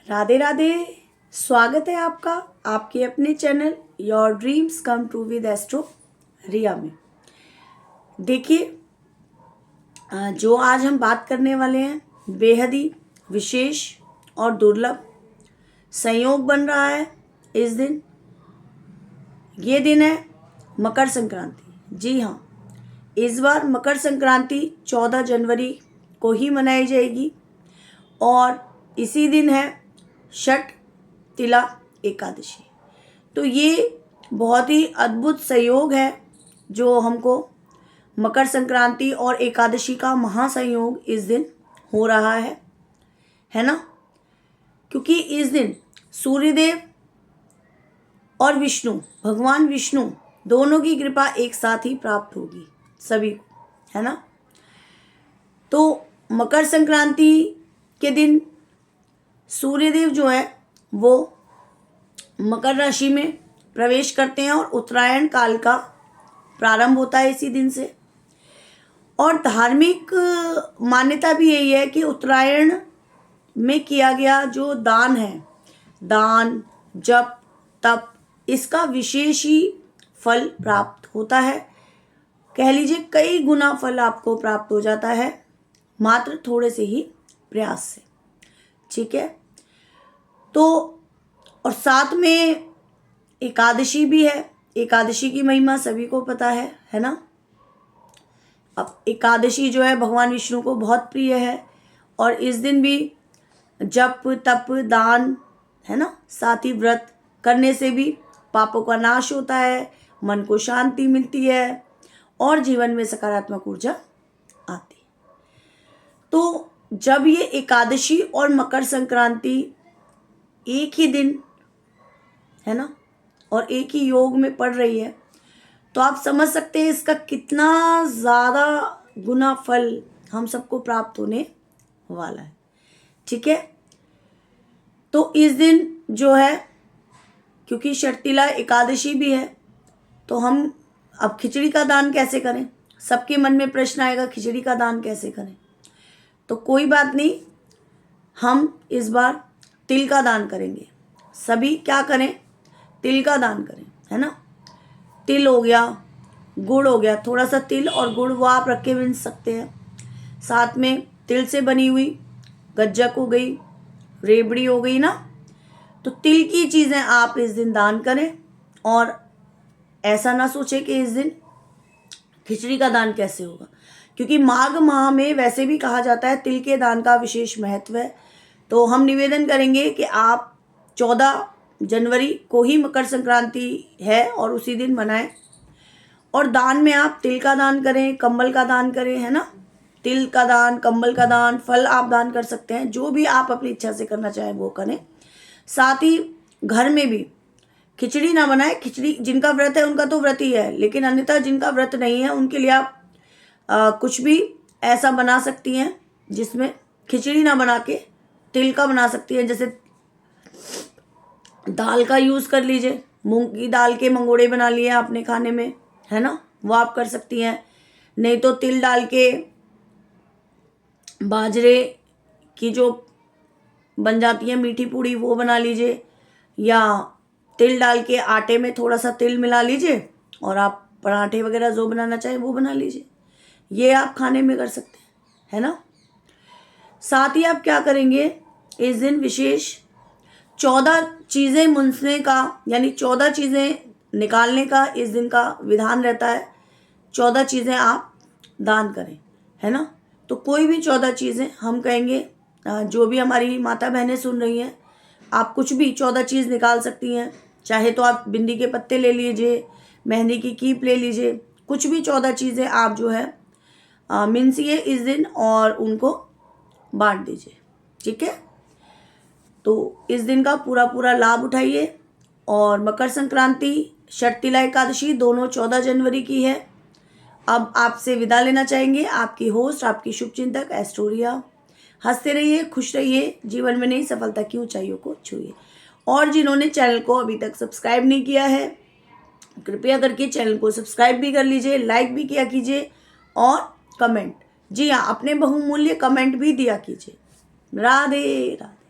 राधे राधे। स्वागत है आपका आपके अपने channel your dreams come true with astro Riya में। देखिए, जो आज हम बात करने वाले हैं बेहद ही विशेष और दुर्लभ संयोग बन रहा है इस दिन। ये दिन है मकर संक्रांति। जी हाँ, इस बार मकर संक्रांति 14 जनवरी को ही मनाई जाएगी और इसी दिन है षठ तिला एकादशी। तो ये बहुत ही अद्भुत संयोग है जो हमको मकर संक्रांति और एकादशी का महासंयोग इस दिन हो रहा है ना। क्योंकि इस दिन सूर्यदेव और विष्णु, भगवान विष्णु दोनों की कृपा एक साथ ही प्राप्त होगी सभी को, है ना। तो मकर संक्रांति के दिन सूर्यदेव जो है वो मकर राशि में प्रवेश करते हैं और उत्तरायण काल का प्रारंभ होता है इसी दिन से। और धार्मिक मान्यता भी यही है कि उत्तरायण में किया गया जो दान है, दान जप तप, इसका विशेष ही फल प्राप्त होता है। कह लीजिए कई गुना फल आपको प्राप्त हो जाता है मात्र थोड़े से ही प्रयास से, ठीक है। तो और साथ में एकादशी भी है। एकादशी की महिमा सभी को पता है ना। अब एकादशी जो है भगवान विष्णु को बहुत प्रिय है और इस दिन भी जप तप दान, है ना, साथ ही व्रत करने से भी पापों का नाश होता है, मन को शांति मिलती है और जीवन में सकारात्मक ऊर्जा आती है। तो जब ये एकादशी और मकर संक्रांति एक ही दिन, है ना, और एक ही योग में पड़ रही है तो आप समझ सकते हैं इसका कितना ज़्यादा गुना फल हम सबको प्राप्त होने वाला है, ठीक है। तो इस दिन जो है, क्योंकि षटतिला एकादशी भी है, तो हम अब खिचड़ी का दान कैसे करें। सबके मन में प्रश्न आएगा खिचड़ी का दान कैसे करें। तो कोई बात नहीं, हम इस बार तिल का दान करेंगे। सभी क्या करें, तिल का दान करें, है ना। तिल हो गया, गुड़ हो गया, थोड़ा सा तिल और गुड़ वो आप रख के मिल सकते हैं। साथ में तिल से बनी हुई गज्जक हो गई, रेबड़ी हो गई ना। तो तिल की चीज़ें आप इस दिन दान करें और ऐसा ना सोचें कि इस दिन खिचड़ी का दान कैसे होगा, क्योंकि माघ माह में वैसे भी कहा जाता है तिल के दान का विशेष महत्व है। तो हम निवेदन करेंगे कि आप 14 जनवरी को ही मकर संक्रांति है और उसी दिन मनाएं और दान में आप तिल का दान करें, कंबल का दान करें, है ना। तिल का दान, कंबल का दान, फल आप दान कर सकते हैं, जो भी आप अपनी इच्छा से करना चाहें वो करें। साथ ही घर में भी खिचड़ी ना बनाएं। खिचड़ी जिनका व्रत है उनका तो व्रत ही है, लेकिन अन्यथा जिनका व्रत नहीं है उनके लिए आप कुछ भी ऐसा बना सकती हैं जिसमें खिचड़ी ना बना के तिल का बना सकती हैं। जैसे दाल का यूज़ कर लीजिए, मूंग की दाल के मंगोड़े बना लिए आपने खाने में, है ना, वो आप कर सकती हैं। नहीं तो तिल डाल के बाजरे की जो बन जाती है मीठी पूड़ी वो बना लीजिए, या तिल डाल के आटे में थोड़ा सा तिल मिला लीजिए और आप पराठे वगैरह जो बनाना चाहें वो बना लीजिए। ये आप खाने में कर सकते हैं, है ना। साथ ही आप क्या करेंगे, इस दिन विशेष 14 चीज़ें मुंसने का, यानी 14 चीज़ें निकालने का इस दिन का विधान रहता है। 14 चीज़ें आप दान करें, है ना। तो कोई भी 14 चीज़ें हम कहेंगे, जो भी हमारी माता बहनें सुन रही हैं, आप कुछ भी 14 चीज़ निकाल सकती हैं। चाहे तो आप बिंदी के पत्ते ले लीजिए, मेहंदी की कीप ले लीजिए, कुछ भी 14 चीज़ें आप जो है मिनसिए इस दिन और उनको बांट दीजिए, ठीक है। तो इस दिन का पूरा लाभ उठाइए। और मकर संक्रांति षटतिला एकादशी दोनों 14 जनवरी की है। अब आपसे विदा लेना चाहेंगे आपकी होस्ट, आपकी शुभचिंतक एस्ट्रो रिया। हंसते रहिए, खुश रहिए, जीवन में नई सफलता की ऊंचाइयों को छूइए। और जिन्होंने चैनल को अभी तक सब्सक्राइब नहीं किया है, कृपया करके चैनल को सब्सक्राइब भी कर लीजिए, लाइक भी किया कीजिए और कमेंट, जी हाँ, अपने बहुमूल्य कमेंट भी दिया कीजिए। राधे राधे।